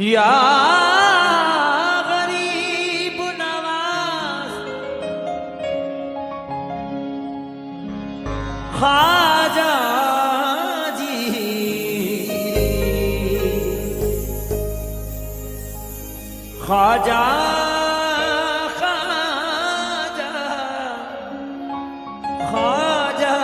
या गरीब नवाज ख्वाजा जी, ख्वाजा ख्वाजा ख्वाजा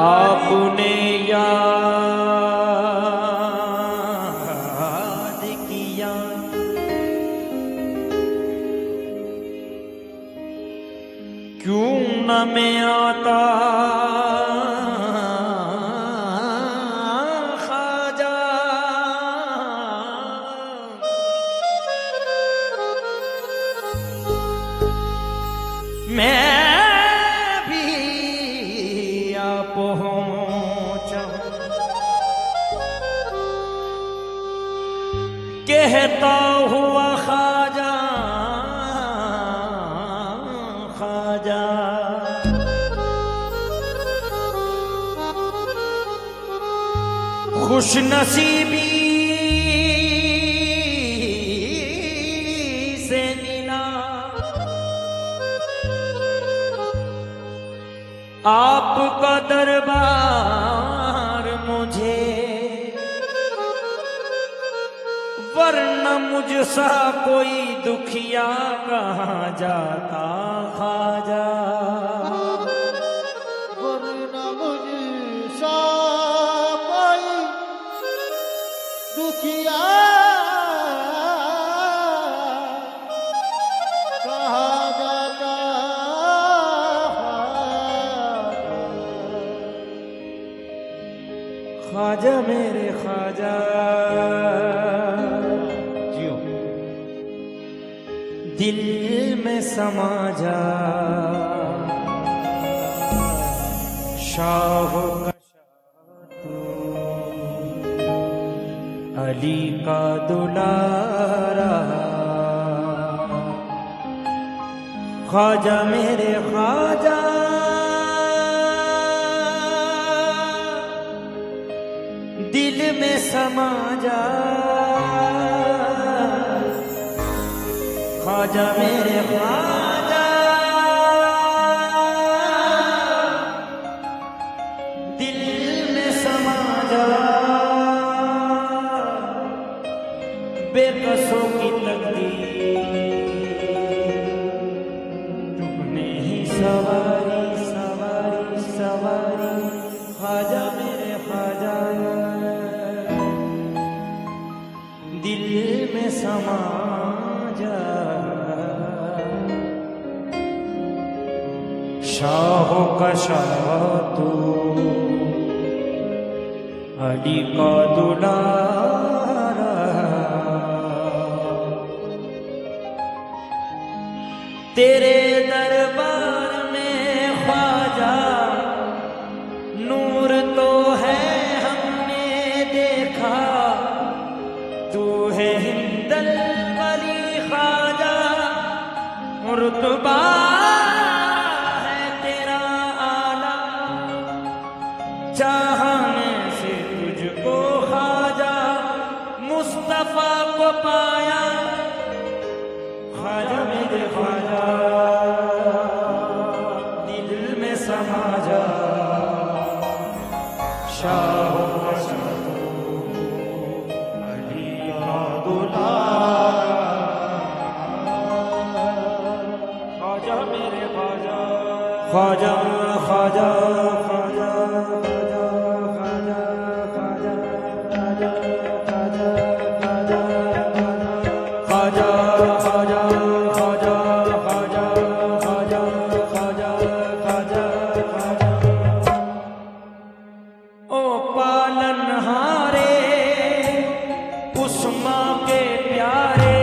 आपने याद किया क्यों न मैं आता ख्वाजा, मैं पहुंचा कहता हुआ ख्वाजा ख्वाजा, खुश नसीबी से मिला आपका दरबार मुझे, वरना मुझसा कोई दुखिया कहाँ जाता ख्वाजा, वरना मुझसा कोई दुखिया कहाँ जाता ख्वाजा मेरे ख्वाजा, जियो दिल में समा जा, शाह का तू अली का दुलारा, ख्वाजा मेरे ख्वाजा दिल में समा जा, ख्वाजा मेरे ख्वाजा दिल में समा जा, बेकसों की तकदीर तुमने ही सवारी सवारी सवारी, ख्वाजा मेरे ख्वाजा दिल में समा जा, शाहों का शाह तू अली का दुलारा, तेरे दरबार में ख्वाजा नूर तो है हमने देखा, तू है हिंदल वली ख्वाजा, रुतबा है तेरा आला, चाहने से तुझको ख्वाजा मुस्तफा को पाया, ख्वाजा मेरे ख्वाजा दिल में समा जा, शाह ख्वाजा ख्वाजा ख्वाजा ख्वाजा ख्वाजा ख्वाजा ख्वाजा ख्वाजा ख्वाजा ख्वाजा ख्वाजा ख्वाजा ख्वाजा ख्वाजा ख्वाजा ख्वाजा, ओ पालनहारे उस माँ के प्यारे,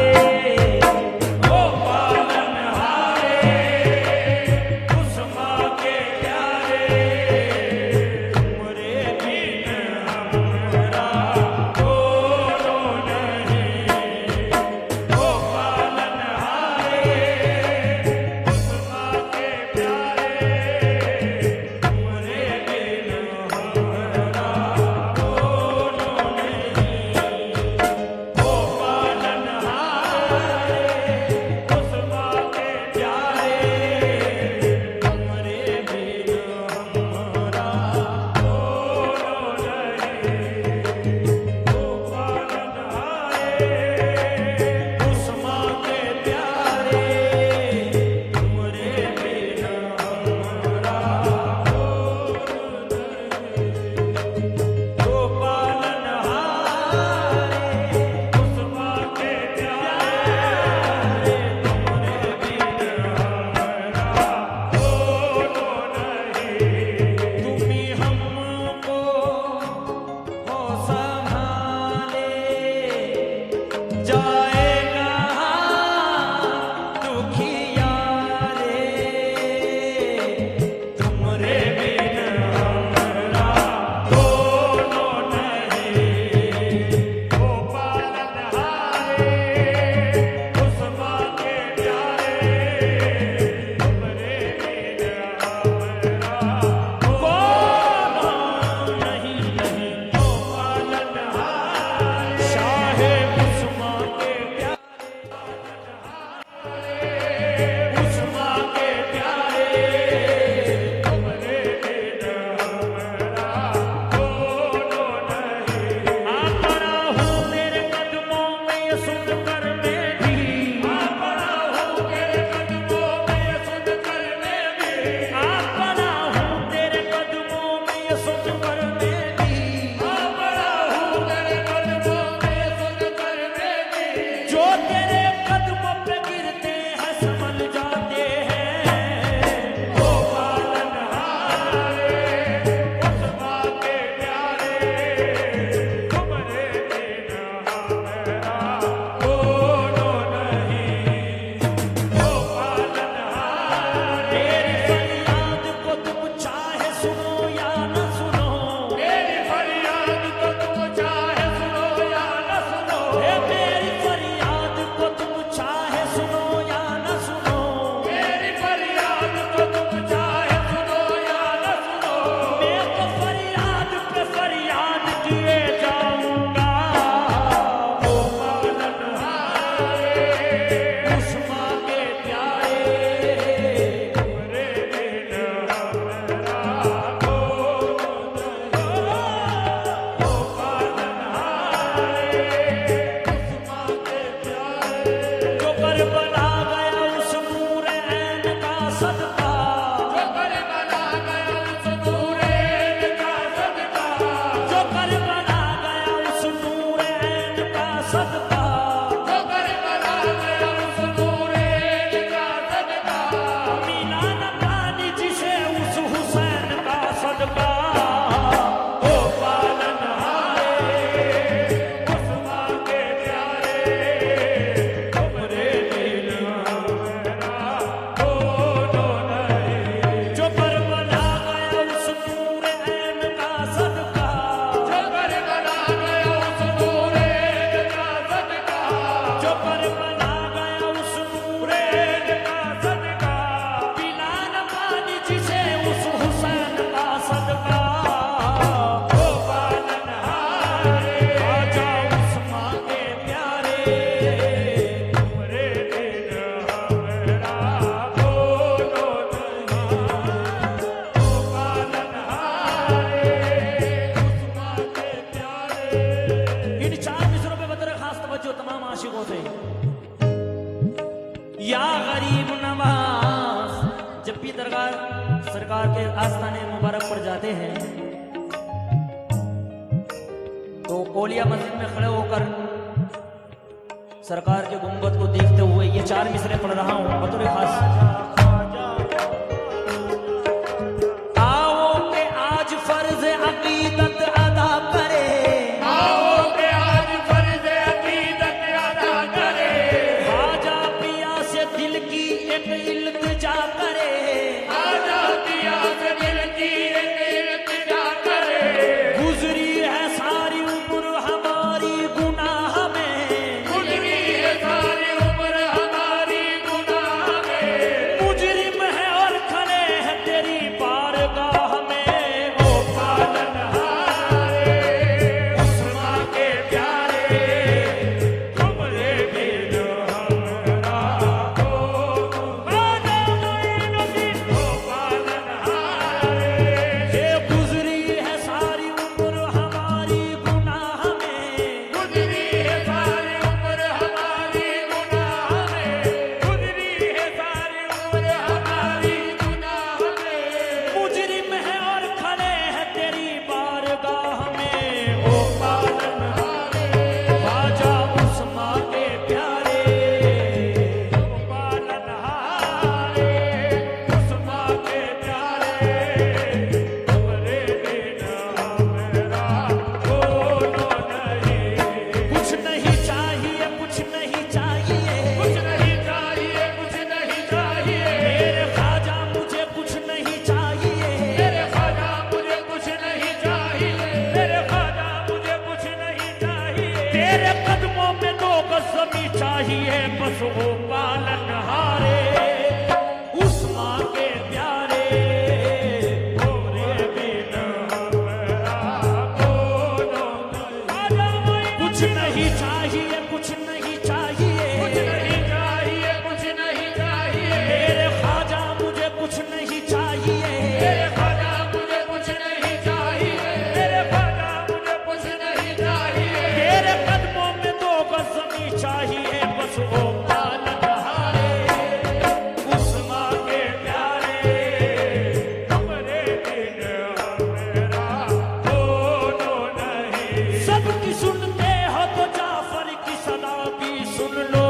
सदका, जो करबला गया उस नूरैन का सदका, मिला न पानी जिसे उस हुसैन का सदका। ओ पालनहारे उस माँ के प्यारे, तुमरे दिल मेरा दोनों नहीं। जो करबला गया उस नूरे ऐन का सदका, जो करबला गया उस नूरैन का सदका, जो करबला गया उस नूरे ऐन का सदका, पिला न पानी जिसे उस हुसैन का सदका। ओ पालनहारे आजा उस माँ के प्यारे, तुमरे दिल मेरा दोनों नहीं। ओ पालनहारे उस माँ के प्यारे। इन 4 मिसरों पे बतौर खास तवज्जो तमाम आशिकों से। या गरीब नवाज, जब भी दरगाह सरकार के आस्थाने मुबारक पर जाते हैं तो कोलिया मस्जिद में खड़े होकर सरकार के गुंबद को देखते हुए ये 4 मिसरे पढ़ रहा हूं बतौर खास। आओ के आज फर्ज अकीदत अदा करे, आओ के आज फर्ज अकीदत अदा करे, खाजा पिया से दिल की एक इल्तिजा करे, आजा पिया से दिल की एक इल्तिजा करे। गुजरी है सारी उम्र हमारी गुनाह में, गुजरी है सारी उम्र हमारी गुनाह में, मुजरिम है और खड़े हैं तेरी बारगाह में। ओ पालनहारे उस माँ के प्यारे, तुमरे बिन हमरा दोनों। आजा मोइनुद्दीन ओ पालनहारे, ये गुजरी है सारी उम्र हमारी गुनाह में, गुजरी है सारी उम्र हमारी गुनाह में, गुजरी है सारी उम्र हमारी गुनाह में। मुजरिम है और खड़े हैं तेरी बारगाह में। ओ पालनहारे खाजा उस माँ के प्यारे, पालनहारे उस माँ के प्यारे, तुमरे बिन मेरा दोनों नहीं। कुछ नहीं चाहिए कुछ नहीं चाहिए, कुछ नहीं चाहिए कुछ नहीं चाहिए, मेरे खाजा मुझे कुछ नहीं चाहिए। मेरे ख्वाजा मुझे कुछ नहीं चाहिए, मेरे ख्वाजा मुझे कुछ नहीं चाहिए। तेरे कदमों में 2 गज ज़मीं चाहिए बस वो पालनहारे उस माँ के प्यारे, तुमरे बिन मेरा दोनों नहीं। कुछ नहीं चाहिए कुछ नहीं चाहिए, कुछ नहीं चाहिए कुछ नहीं चाहिए, मेरे खाजा मुझे कुछ नहीं चाहिए। मेरे ख्वाजा मुझे कुछ नहीं चाहिए, मेरे ख्वाजा मुझे कुछ नहीं चाहिए। तेरे कदमों में 2 गज ज़मीं चाहिए बस वो पालनहारे उस माँ के प्यारे, तुमरे बिन मेरा दोनों नहीं। सबकी सुनते हो तो जाफर की सदा भी सुन लो।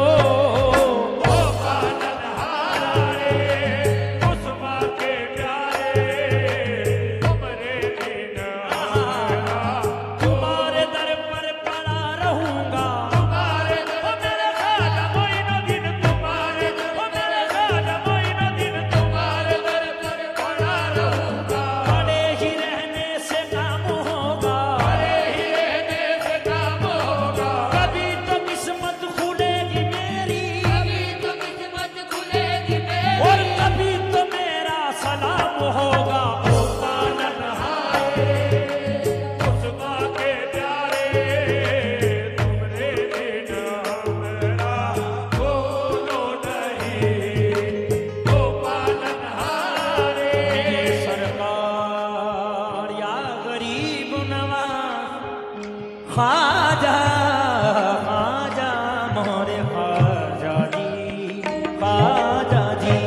ओ पालनहारे उस माँ के प्यारे, तुमरे बिन मेरा तुम्हारे दर पर पड़ा रहूंगा, तुम्हारे ओ मेरे ख्वाजा मोइनुद्दीन तुम्हारे, ओ मेरे ख्वाजा मोइनुद्दीन तुम्हारे दर पर पड़ा रहूंगा। पड़े ही रहने से काम होगा, पड़े ही रहने से काम होगा, कभी तो किस्मत खुलेगी मेरी कभी तो किस्मत खुलेगी मेरी, और कभी तो मेरा सलाम होगा। ओ पालनहारे उस माँ के प्यारे, तुमरे बिन मेरा दोनों नहीं। ओ पालनहारे सरकार या गरीब नवाज, ख्वाजा ख्वाजा मोरे ख्वाजा जी,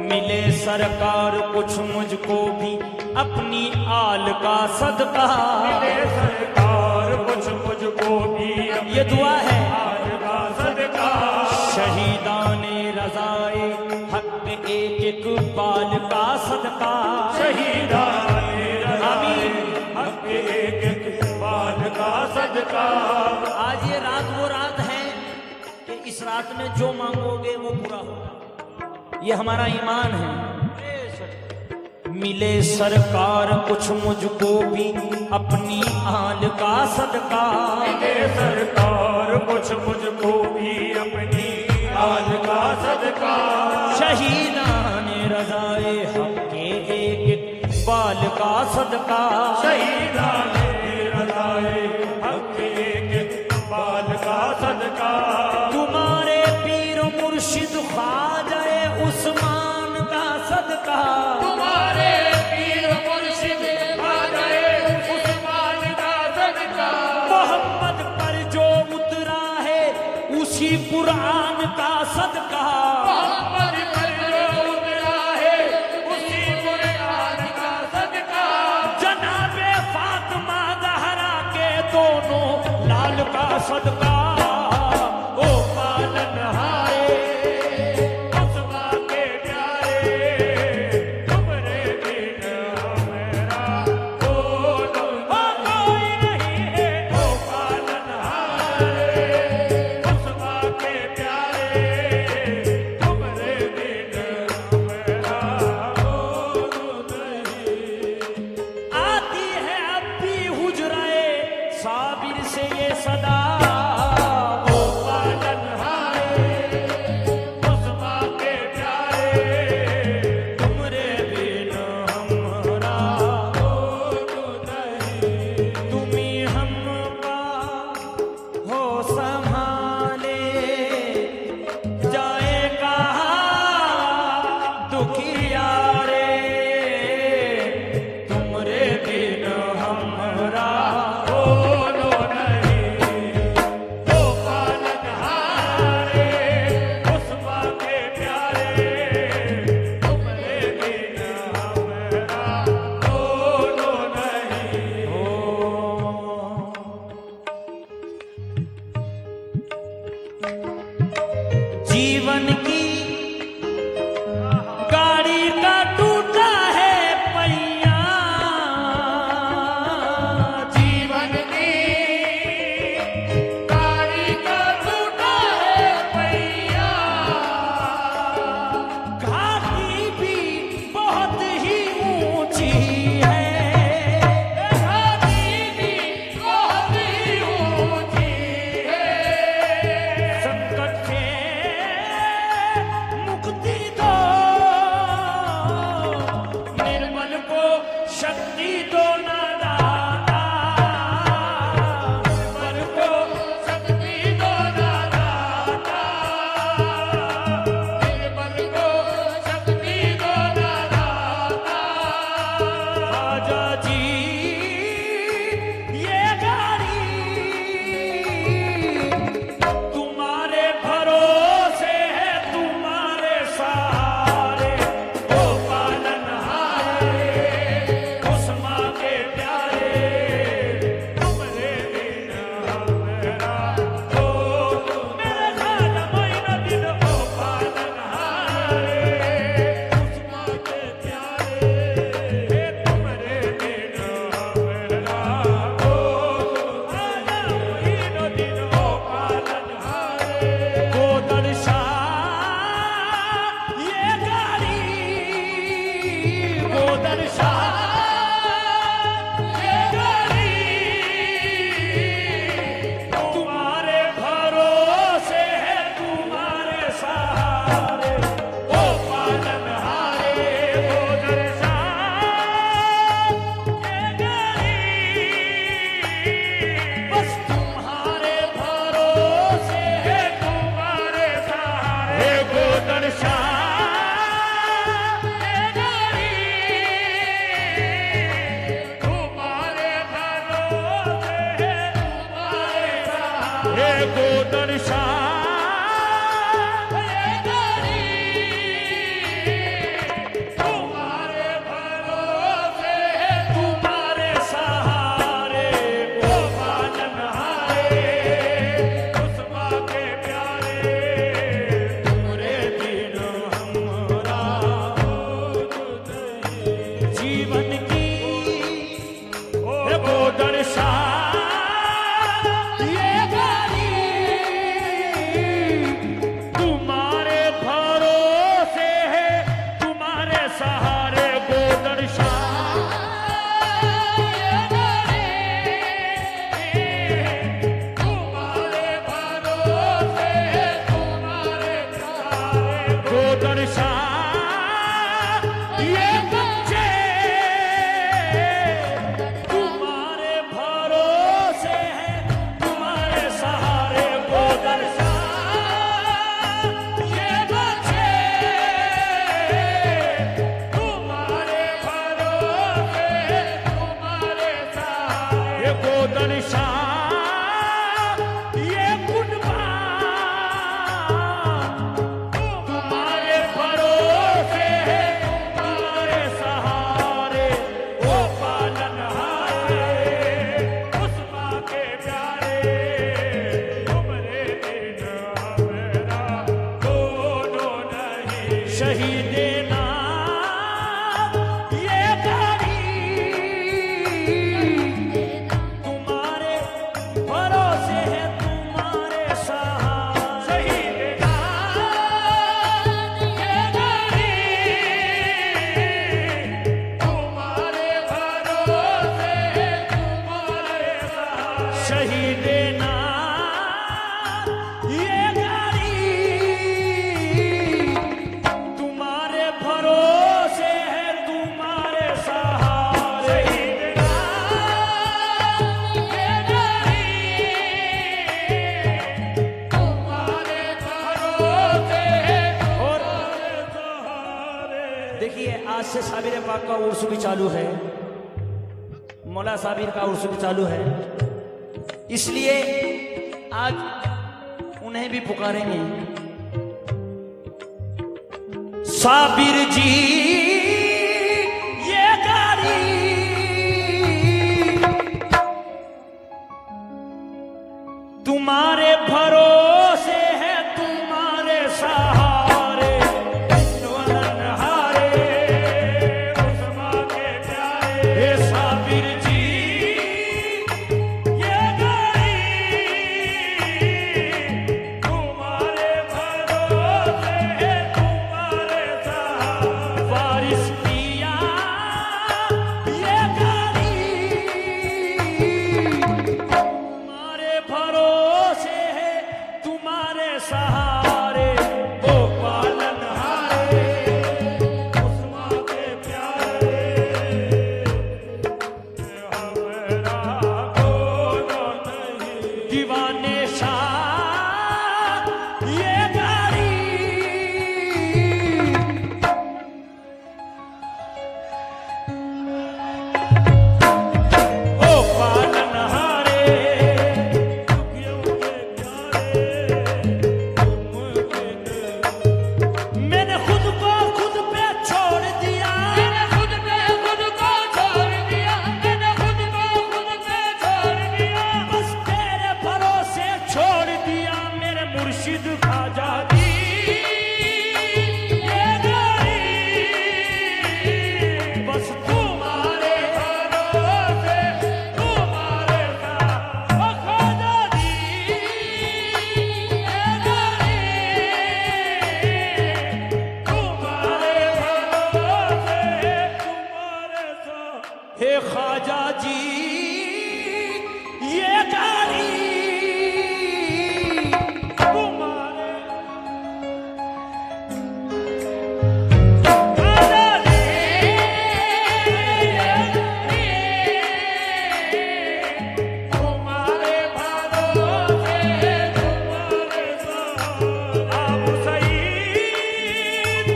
मिले सरकार कुछ मुझको भी अपनी आल का सदका। मिले सरकार कुछ कुछ मुझको भी ये दुआ है आज का सदका शहीदाने रजाए हक एक एक बाल का सदका शहीदाने रज़ाए आमीन। हक एक एक बाल का सदका आज ये रात वो रात है कि इस रात में जो मांगोगे वो पूरा होगा, ये हमारा ईमान है। मिले सरकार कुछ मुझको भी अपनी आल का सदका, मिले सरकार कुछ मुझको भी अपनी आल का सदका शहीदाने रजाए हक के एक एक बाल का सदका शहीदाने रज़ाए हक एक एक बाल का सदका तुम्हारे पीर मुर्शिद ख्वाजाए उस्मान का सदका तुम्हारे पीर मुर्शिद ख्वाजाए उस्मान का सदका मोहम्मद पर जो उतरा है उसी कुरान का सदका मोहम्मद पर जो उतरा है उसी कुरान का सदका जनाबे फातिमा ज़हरा के दोनों लाल का सदका ओ पालनहारे उस्मा के प्यारे तुमरे बिन हमारा कोई नहीं है ओ पालनहारे उस्मा के प्यारे तुमरे बिन हमारा कोई नहीं आती है अब भी हुजराए साबिर से ये सदा ओ पालनहारे उस्मा के प्यारे तुमरे बिन हमरा तुम्ही हमका हो संभाले जाए कहा दुखिया रे तुमरे बिन हमरा बोलो नहीं ओ पालनहारे उस्मा के प्यारे तुमरे बिन हमारा बोलो नहीं जीवन की गाड़ी का टूटा है पहिया जीवन की गाड़ी का टूटा है पहिया घाटी भी बहुत ही ऊंची है घाटी भी बहुत ही ऊंची है संकट से मुक्ति दो निर्मल को शक्ति दो ना दाता निर्मल को शक्ति दो ना दाता निर्मल को शक्ति दो ना दाता राजा जी ये गाड़ी तुम्हारे भरोसे है तुम्हारे सहारे ओ पालनहारे उस्मा के प्यारे तुमरे बिन हमारा कोई मेरे खान मोइनुद्दीन ओ पालनहारे उस्मा के प्यारे तुमरे बिन हमारा कोई राजा मोइनुद्दीन ओ पालनहारे गोदड़ शाह ये गाड़ी गोदड़ शाह ये गाड़ी तुम्हारे भरोसे है तुम्हारे सहारे ओ पालनहारे गोदर ये गाड़ी बस तुम्हारे भरोसे है तुम्हारे सहारे गोदड़ शाह ये गाड़ी तुम्हारे भरोसे है तुम्हारे सहारे हे गोदड़ शाह ये गाड़ी तुम्हारे भरोसे है तुम्हारे सहारे ओ पालनहारे शहीदेना ये गाड़ी तुम्हारे भरोसे है, तुम्हारे सहारे। शहीदेना ये गाड़ी तुम्हारे भरोसे है, तुम्हारे सहारे। शहीदेना ये गाड़ी तुम्हारे भरोसे है, तुम्हारे सहारे। देखिए आज से साबिर पाक का उर्स भी चालू है, मौला साबिर का उर्स भी चालू है, इसलिए आज उन्हें भी पुकारेंगे। साबिर जी ये गाड़ी तुम्हारे भरोसे है, तुम्हारे सहारे। हारे उस्मा के प्यारे हे साबिर जी ये गाड़ी तुम्हारे भरोसे है, तुम्हारे सहारे। वारिस पिया ये गाड़ी तुम्हारे भरोसे है, तुम्हारे सहारे। ओ पालनहारे उस्मा के प्यारे हमरा कोनो नहीं। दीवाने शाह ये गाड़ी ओ पालनहारे दुखियों के प्यारे तुम के मैंने खुद को खुद पे छोड़ दिया, मैंने खुद पे खुद को छोड़ दिया, मैंने खुद को खुद पे छोड़ दिया। बस तेरे भरोसे छोड़ दिया मेरे मुर्शिद ख्वाजा जी ये गाड़ी बस तुम्हारे भरोसे, तुम्हारे साथ। ओ ख्वाजा जी ये गाड़ी तुम्हारे भरोसे, तुम्हारे साथ। हे ख्वाजा जी ये गाड़ी तुम्हारे तुम्हारे भरोसे, तुम्हारे साथ। आबू सईद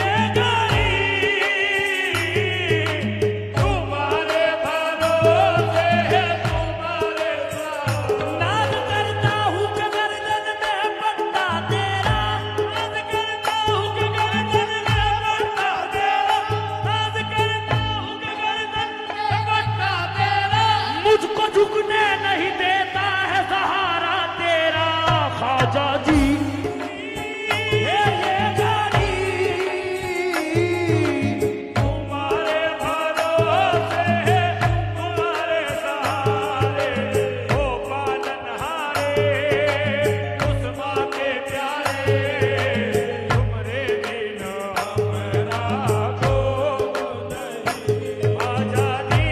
ये गाड़ी तुम्हारे भरोसे है, तुम्हारे साथ। नाज करता हूँ कि गर्दन में पट्टा तेरा, नाज करता हूँ कि गर्दन में पट्टा तेरा, नाज करता हूँ कि गर्दन में पट्टा तेरा। मुझको झुकने नहीं देता है सहारा तेरा। ख्वाजा जी ये गाड़ी तुम्हारे भरोसे है, तुम्हारे सहारे। ओ पालनहारे उस्मा के प्यारे तुमरे बिना हमरा को नहीं। आजादी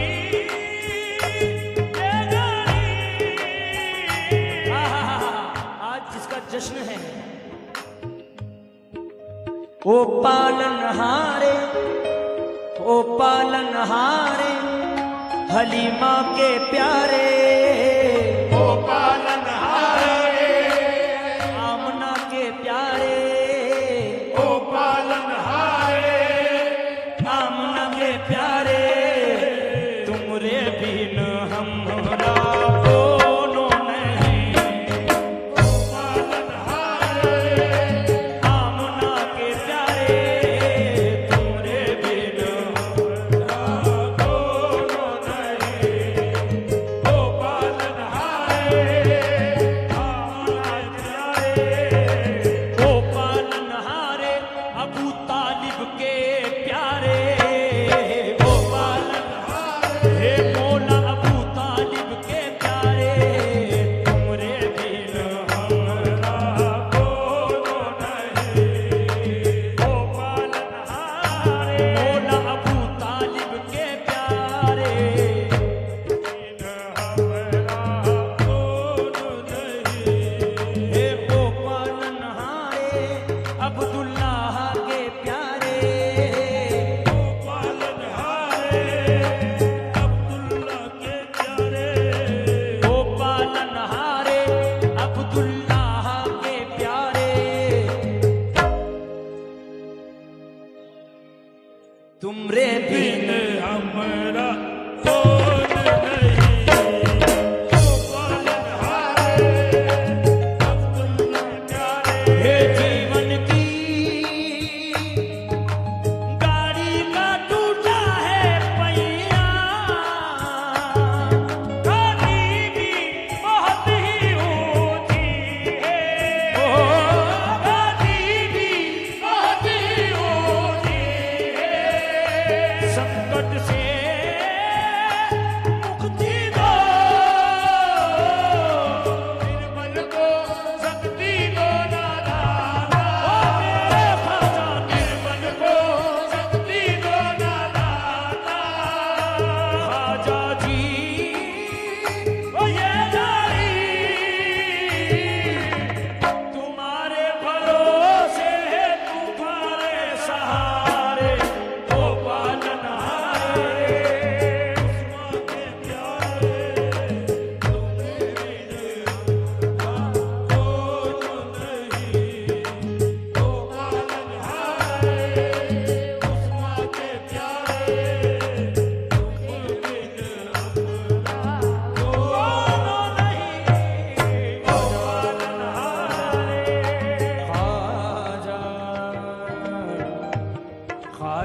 ये गाड़ी आज जिसका जश्न है ओ पालनहारे, ओ पालनहारे हलीमा के प्यारे। ओ पालनहारे आमना के प्यारे, ओ पालनहारे आमना के प्यारे। तुमरे बिन हमरा कोनो नहीं। पालनहारे आमना के प्यारे तुमरे बिन कोनो नहीं। ओ पालनहारे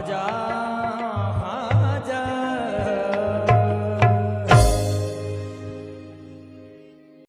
जा